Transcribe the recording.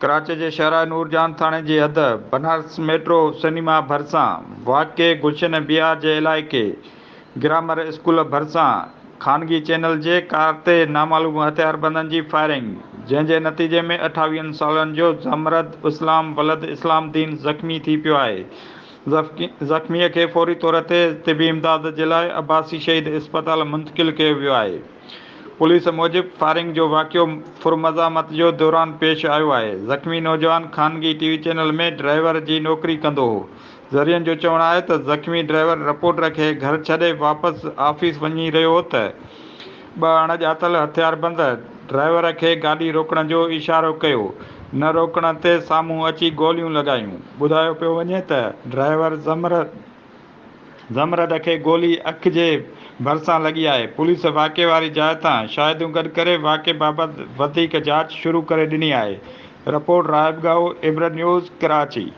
कराची जे शहरा नूरजान थाणे जी हद Banaras metro cinema भरिसां वाक़िए गुलशन बिहार जे इलाइक़े ग्रामर स्कूल भरिसां ख़ानगी चैनल जे कार ते नामालूम हथियारबंदनि जी फायरिंग, जंहिं जे नतीजे में 28 सालनि जो ज़मरद इस्लाम वलद इस्लाम दीन ज़ख़्मी थी पियो आहे। ज़ख़्मीअ खे फ़ौरी तौर ते तिबी इमदाद जे लाइ अब्बासी शहीद इस्पताल मुंतक़िल कयो वियो आहे। पुलिस मूजिबि फायरिंग जो वाक़ियो फुरमज़ामत जो दौरान पेश आयो आहे। ज़ख़्मी नौजवान ख़ानगी टीवी चैनल में ड्राइवर जी नौकरी कंदो हो। ज़रियनि जो चवणु आहे त ज़ख़्मी ड्राइवर रिपोर्टर खे घर छॾे वापसि ऑफ़िस वञी रहियो हो त ॿ अणॼातल हथियारबंद ड्राइवर खे गाॾी रोकण जो इशारो कयो। न रोकण ते साम्हूं अची गोलियूं लॻायूं। ॿुधायो पियो वञे त ड्राइवर ज़मरद खे गोली अखि जे भरिसां लॻी आहे। पुलिस वाक़िए वारी जाइ तां शाहिदियूं गॾु करे वाक़िए बाबति वधीक जांच शुरू करे ॾिनी आहे। रिपोर्ट राहिब गाओ, इब्रत न्यूज़, कराची।